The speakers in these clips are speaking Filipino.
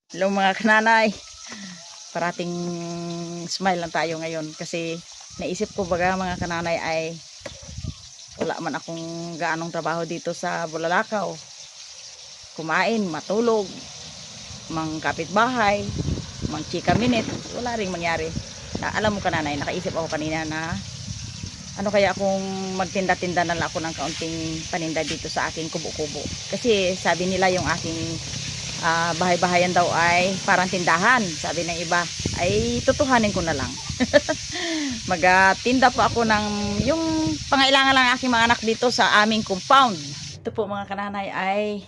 Hello mga kananay. Parating smile lang tayo ngayon kasi naisip ko baga mga kananay ay wala man akong gaanong trabaho dito sa Bulalakaw. Kumain, matulog, mang kapitbahay, mang chika minute, wala ring mangyari. Na, alam mo kananay, nakaisip ako kanina na ano kaya kung magtinda-tinda na lang ako ng kaunting paninda dito sa aking kubo-kubo. Kasi sabi nila yung aking bahay-bahayan daw ay parang tindahan. Sabi ng iba, ay tutuhanin ko na lang. Magtinda po ako ng yung pangailangan lang aking mga anak dito sa aming compound. Ito po mga kananay ay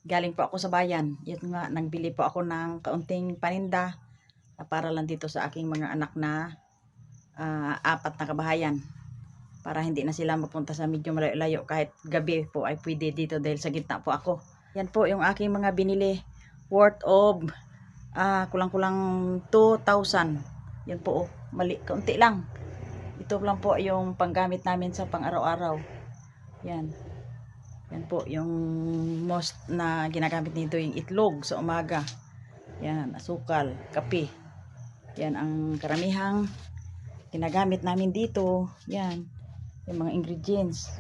galing po ako sa bayan. Yun nga, nagbili po ako ng kaunting paninda na para lang dito sa aking mga anak na apat na kabahayan. Para hindi na sila mapunta sa medyo malayo kahit gabi po ay pwede dito dahil sa gitna po ako. Yan po yung aking mga binili worth of kulang-kulang 2,000. Yan po, mali, kaunti lang. Ito lang po yung panggamit namin sa pang-araw-araw. Yan. Yan po yung most na ginagamit nito, yung itlog sa umaga. Yan, asukal, kape. Yan ang karamihang ginagamit namin dito. Yan. Yung mga ingredients.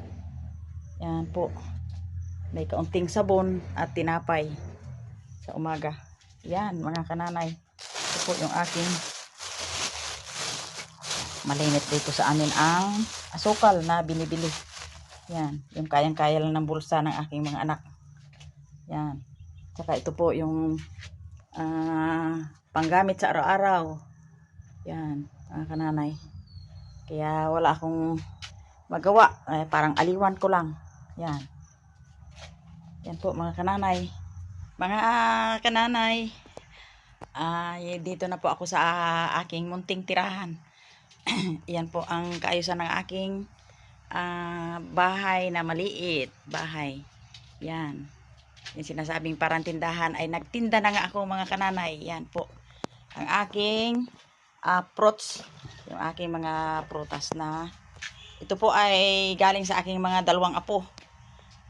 Yan po. May kaunting sabon at tinapay sa umaga. Yan mga kananay. Ito po yung aking malimit dito sa amin ang asukal na binibili. Yan. Yung kayang-kaya lang ng bulsa ng aking mga anak. Yan. Saka ito po yung panggamit sa araw-araw. Yan mga kananay. Kaya wala akong magawa, parang aliwan ko lang. Yan. Yan po mga kananay. Mga kananay, dito na po ako sa aking munting tirahan. Yan po ang kaayusan ng aking bahay na maliit. Bahay. Yan. Yung sinasabing parang tindahan ay nagtinda na nga ako mga kananay. Yan po. Ang aking fruits. Yung aking mga prutas na ito po ay galing sa aking mga dalawang apo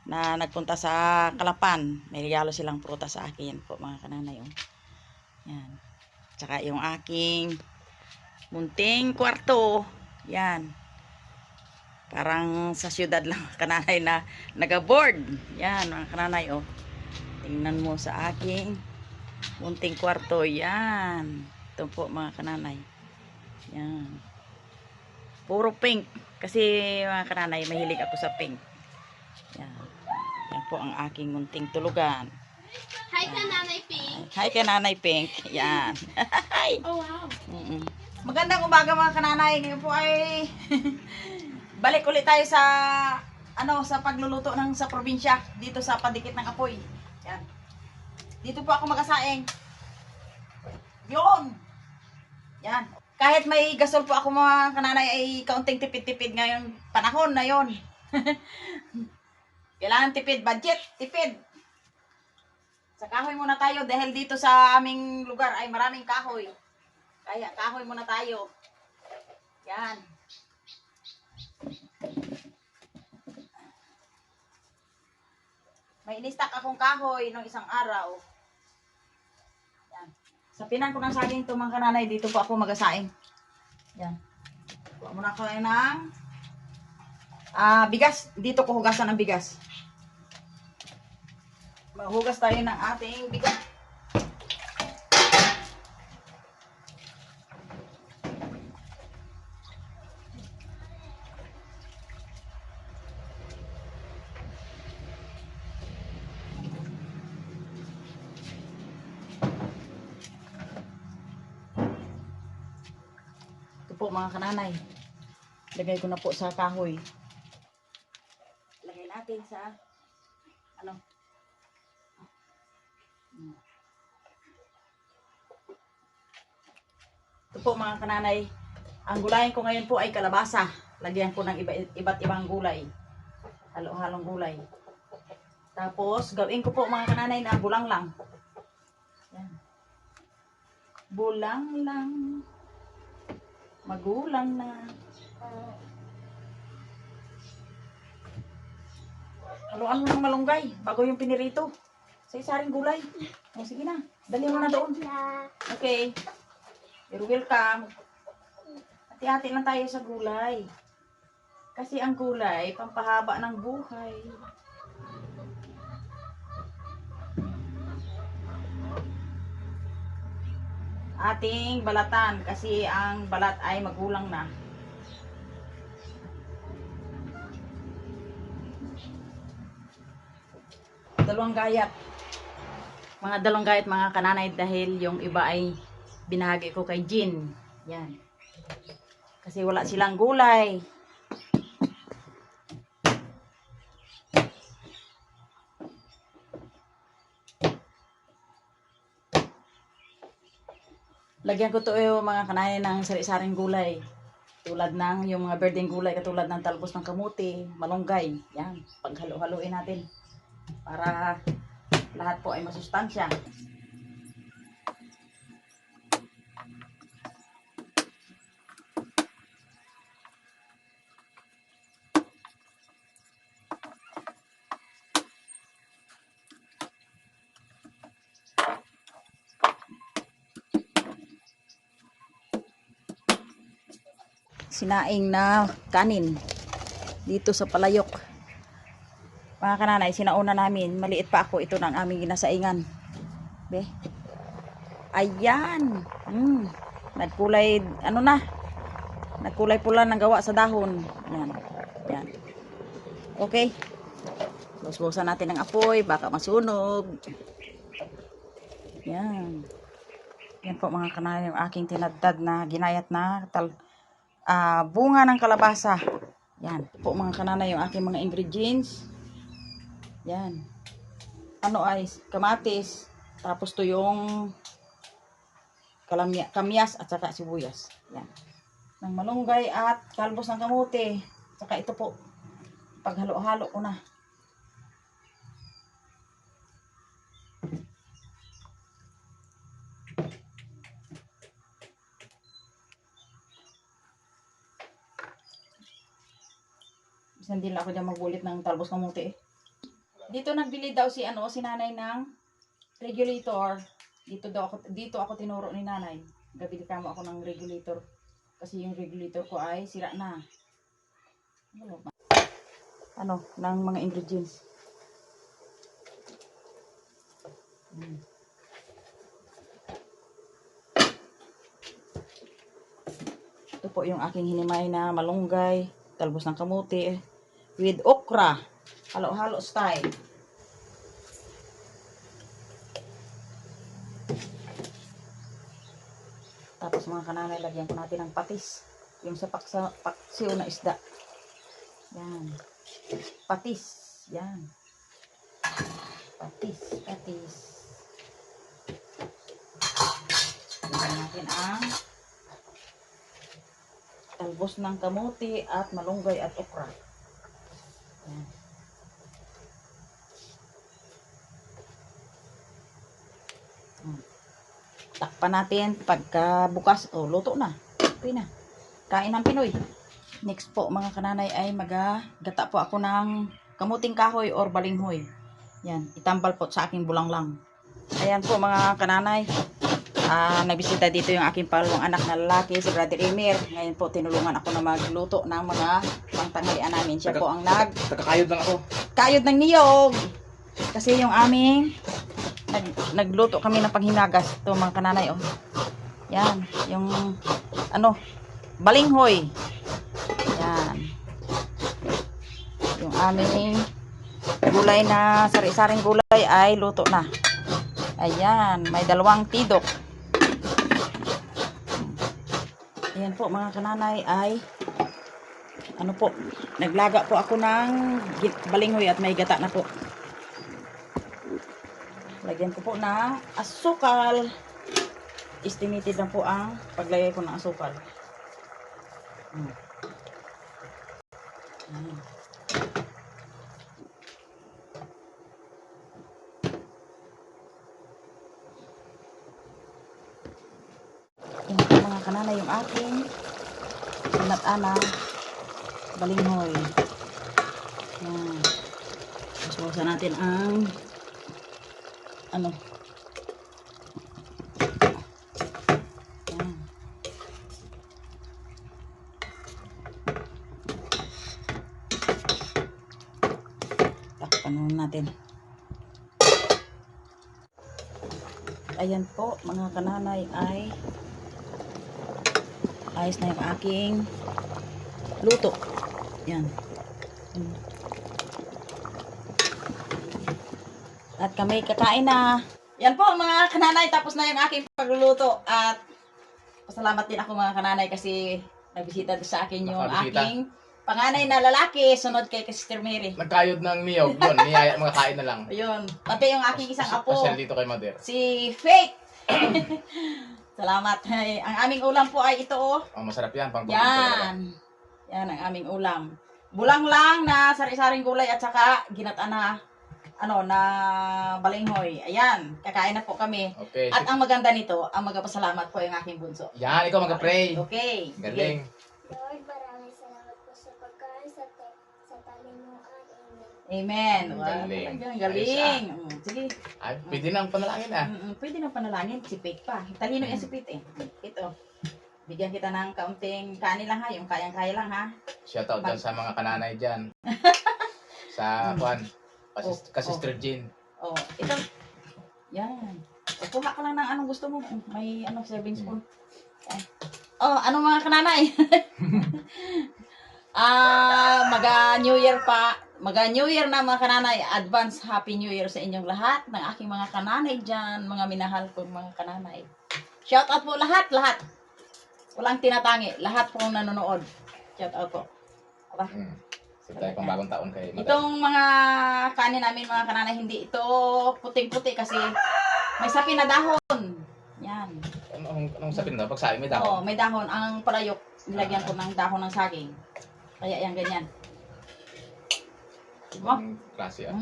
na nagpunta sa Kalapan. May regalo silang prutas sa akin po mga kananay. Yan. Tsaka yung aking munting kwarto. Yan. Parang sa syudad lang kananay na nag-board. Yan mga kananay. Tingnan mo sa aking munting kwarto. Yan. Ito po mga kananay. Yan. Puro pink. Kasi mga kananay, mahilig ako sa pink. Yan. Yan po ang aking munting tulugan. Hi ka Nanay Pink. Hi ka Nanay Pink. Yan. Oh wow. Magandang umaga mga kananay. Ngayon po ay balik ulit tayo sa sa pagluluto ng sa probinsya dito sa padikit ng apoy. Yan. Dito po ako mag-asaing. Yun. Yan. Kahit may gasol po ako mga kananay ay kaunting tipid-tipid ngayon panahon na yon. Kailangan tipid, budget, tipid. Sa kahoy muna tayo dahil dito sa aming lugar ay maraming kahoy. Kaya kahoy muna tayo. Yan. May in-stock akong kahoy nung isang araw. Yan. Sa pinan ko ng saging ito mga kananay, dito po ako mag-asaing. Yan. Kuha muna ko ng bigas. Dito ko hugasan ang bigas. Maghugas tayo ng ating bigas. Po mga kananay, lagay ko na po sa kahoy. Lagay natin sa ito po mga kananay, ang gulayin ko ngayon po ay kalabasa. Lagyan ko ng iba't ibang gulay, halo-halong gulay. Tapos gawin ko po mga kananay na bulang lang. Yan. Bulang lang, magulang na. Haluan mo ng malunggay bago yung pinirito. Sa isaring gulay. Sige na. Dali mo na doon. Okay. You're welcome. Hati-hati lang tayo sa gulay. Kasi ang gulay, pampahaba ng buhay. Ating balatan kasi ang balat ay magulang na. Dalawang gayat. Mga dalawang gayat mga kananay dahil yung iba ay binahagi ko kay Jean. Yan. Kasi wala silang gulay. Lagyan ko to yung mga kananay ng sari-saring gulay. Tulad ng yung mga berdeng gulay katulad ng talbos ng kamuti, malunggay. Yan. Paghalo-haloin natin. Para lahat po ay masustansya. Sinaing na kanin dito sa palayok. Mga kananay, sinauna namin. Maliit pa ako. Ito ng aming ginasaingan. Be. Ayan. Nagkulay, ano na. Nagkulay pula ng gawa sa dahon. Yan. Yan. Okay. Busbusan natin ng apoy. Baka masunog. Yan. Yan po mga kananay. Yung aking tinadtad na ginayat na bunga ng kalabasa. Yan. Po mga kananay yung aking mga ingredients. Yan. Ano ay kamatis. Tapos to yung kamyas at saka sibuyas. Yan. Ng malunggay at talbos ng kamote. Saka ito po. Paghalo-halo ko na. Bisan din lang ako dyan magbulit ng talbos ng kamote eh. Dito nagbili daw si nanay ng regulator. Dito ako tinuro ni nanay. Gabili kamo ako ng regulator. Kasi yung regulator ko ay sira na. Ng mga ingredients. Ito po yung aking hinimay na malunggay, talbos ng kamuti with okra. Halo-halo style. Tapos mga kananay, lagyan ko natin ng patis. Yung sa paksiw na isda. Yan. Patis. Yan. Patis. Lagyan natin ang talbos ng kamuti at malunggay at okra. Yan. Takpan natin pagka bukas. Luto na. Okay na. Kain ng Pinoy. Next po mga kananay ay magagata po ako ng kamuting kahoy or balinghoy. Yan. Itambal po sa aking bulanglang. Ayan po mga kananay. Nabisita dito yung aking palawang anak na lalaki, si Brother Emir. Ngayon po tinulungan ako na magluto ng mga pangtanghalian namin. Siya po ang Nagkakayod lang ako. kayod ng niyog. Kasi yung aming nagluto kami ng panghinagas. Ito mga kananay oh. Yan, yung balinghoy. Yan. Yung aming gulay na sari-saring gulay ay luto na. Ayan, may 2 tidok. Ayan po mga kananay ay naglaga po ako ng balinghoy at may gata na po. Lagyan ko po ng asukal. Estimated na po ang paglagay ko ng asukal. Yan po mga kananay yung aking sinat-ana balinghoy. Yan. Suwasan natin ang natin. Ayan po, mga kananay, ay ayos na yung aking luto. Yan. At kami kakain na. Yan po mga kananay, tapos na yung aking pagluluto. At pasalamat din ako mga kananay kasi nagbisita din sa akin yung Nakabisita. aking panganay na lalaki, sunod kay Sister Mary. Nagkayod ng niyog, yun, niyaya, mga kain na lang. Ayun, pati yung aking isang apo, Pasyal dito kay Mother. si Faith. Salamat. Ay, ang aming ulam po ay ito oh. Oh, masarap yan, pang protein talaga. Yan. Yan ang aming ulam. Bulang lang na sari-saring gulay at saka ginataan na na balinghoy. Ayan, kakain na po kami. Okay. At ang maganda nito, ang magpasalamat po yung aking bunso. Yan, ikaw mag-pray. Okay. sige. Galing. Lord, maraming salamat po sa pagkain sa talinuan. Amen. Amen. Wow, Galing. talagang galing. Sige. Ay, pwede nang panalangin ah. Pwede nang panalangin. Si Faith pa. Talino yan si Faith eh. Ito. Bigyan kita ng kaunting kanin lang ha. Yung kayang-kaya lang ha. Shout out dyan sa mga kananay dyan. Sa Juan. Sister Jean. Oh, ito. Yan. O, kuha ka lang ng anong gusto mo. May serving spoon. Yan. Oh, ano mga kananay? Maga-New Year pa. Maga-New Year na mga kananay. Advance Happy New Year sa inyong lahat. Ng aking mga kananay dyan. Mga minahal kong mga kananay. Shout out po lahat. Walang tinatangi. Lahat po nanonood. Shout out po. Aba. Sige tayo pang bagong taon kay Mother. Itong mga kanin namin mga kananay, hindi ito puting-puti kasi may sapi na dahon. Yan. Anong sabihin na? Pag sabi may Oo, dahon. may dahon. Ang palayok, nilagyan ko ng dahon ng saging. Kaya yan, ganyan. Diba? Ang klase ah.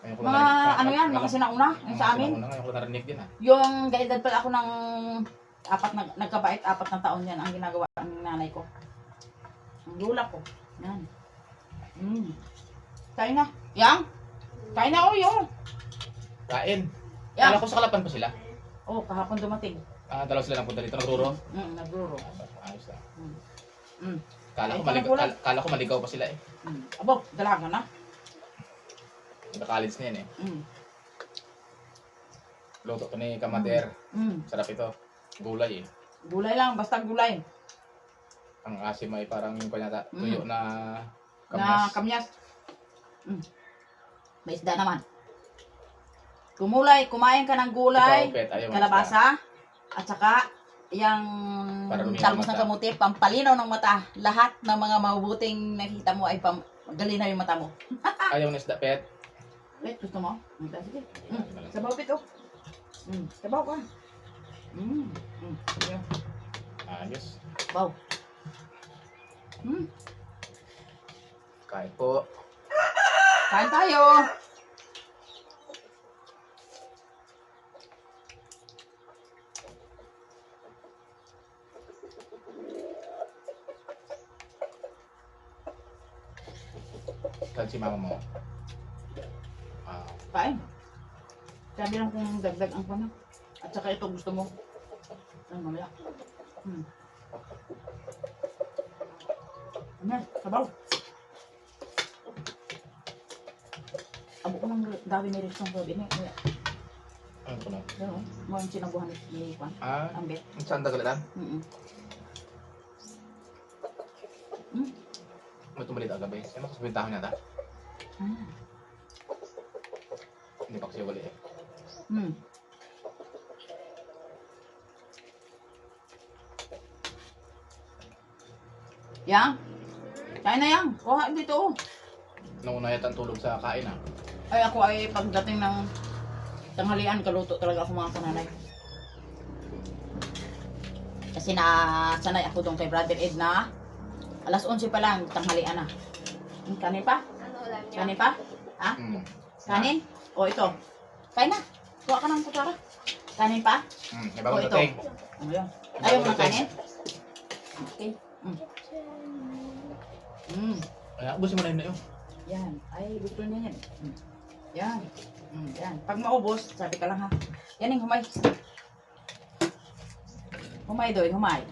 Ngayon ko Mga narinig- ano yan, mga malam- sinauna, yung sa amin. Sinauna, ngayon ko narinig din ah. Yung gaedad pala ako ng nagkabait, 4 na taon yan ang ginagawa ng nanay ko. Ang lula ko. Yan. Kain na. Yang? Kain na, oh, yung. Kain. Yang. Kala ko sa Kalapan pa sila. Oh, kahapon dumating. Dalaw sila ng punta dito. Nagruro. Nagruro. Ayos ah. Ay, parang Kala ko maligaw pa sila eh. Abo, dalaga na. Naka-college na yan eh. Luto to ni Kamater. Sarap ito. Gulay eh. Gulay lang, basta gulay. Ang asim ay parang yung kanya tuyo na Na kamyas. kamyas. May isda naman. Kumain ka ng gulay, Ikaw, Pet, ayaw mo kalabasa, at saka yung Para luminaw talbos mata. ng kamuti, pampalinaw ng mata. Lahat ng mga mabubuting nakikita mo ay galinaw yung mata mo. Ayaw na isda, Pet. Wait, gusto mo? Sige. Sabaw pito. Sabaw ka. Sige. Ayos. Sabaw. Kain po. Kain tayo. Saan si mama mo? Kain. Sabi lang kung dagdag ang pana. At saka ito gusto mo. Ano mamaya. Ano, sabaw. Abo ko ng dami ni Rich ng Robin. Ano ko na? Pero, mo yung sinabuhan ni Juan. Ang bet. Saan dagaladan? May tumalit agabi. Ano kasi bintahan niya ta? Hindi pa kasi wali eh. Yang? Kain na yang. Kuha dito. Nung una yata ang tulog sa kain ah. Ay ako ay pagdating ng tanghalian, kaluto talaga ako mga kananay. Kasi sanay ako doon kay Brother Ed na alas 11 pa lang, tanghalian na. Kanin pa? Ano ulam niya? Kanin pa? Ha? Kanin? O ito. Kain na. Kuha ka ng kutsara. Kanin pa? May bagong O, ito. dating. Ano yun? Ayaw mo ng kanin? Okay. Ay, ubusin mo na yun na yun. Yan. Ay, gusto niya yan. Yan. Yan. Pag maubos, sabi ka lang ha. Yan yung humay. Humay doy, humay.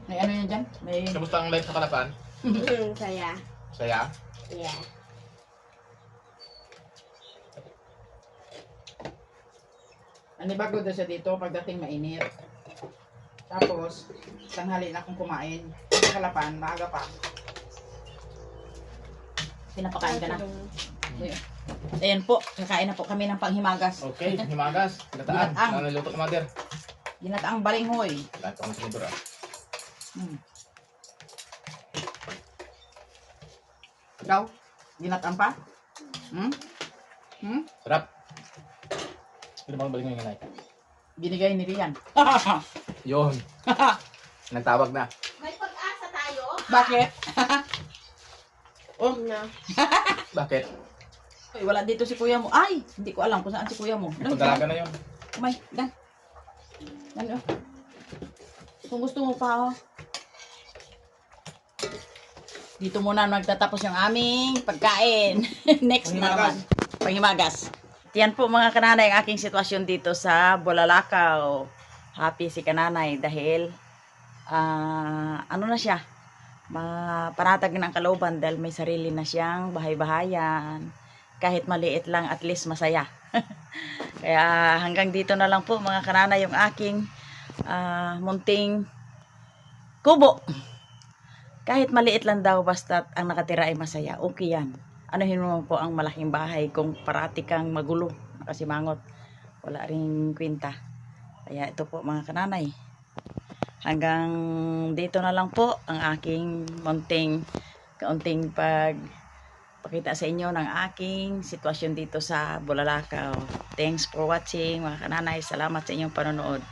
May ano yan dyan? May... Kamusta ang life sa Kalapan? Saya. Saya? Yeah. Anibago daw siya dito pagdating mainit. Tapos, tanghali na akong kumain. Sa Kalapan, maaga pa. Pinapakain ka na. Ayan po, kakain na po kami ng panghimagas. Okay, himagas. Lataan. Lataan. Ano niluto ko, mother? Ginataang balinghoy. Lahat ko ng sinidor ah. Hmm. Ikaw? Ginataang pa? Hmm? Hmm? Sarap. Ano bang balik ngayon, Nay? Binigay ni Rian. Yun. Nagtawag na. May pag-asa tayo? Bakit? Oh, No. Bakit? ay, wala dito si kuya mo. Ay, hindi ko alam kung saan si kuya mo. Pagdalaga na yun. May, dan. Dan, oh. Kung gusto mo pa, oh. Dito muna magtatapos yung aming pagkain. Next na naman. Panghimagas. Yan po mga kananay ang aking sitwasyon dito sa Bulalakaw. Happy si kananay dahil ano na siya, panatag ng kalooban dahil may sarili na siyang bahay-bahayan. Kahit maliit lang, at least masaya. Kaya hanggang dito na lang po mga kananay yung aking munting kubo. Kahit maliit lang daw, basta ang nakatira ay masaya, okay yan. Anuhin mo po ang malaking bahay kung parati kang magulo, nakasimangot, wala ring kwenta. Kaya ito po mga kananay. Hanggang dito na lang po ang aking kaunting pagpakita sa inyo ng aking sitwasyon dito sa Bulalakaw. Thanks for watching mga kananay. Salamat sa inyong panonood.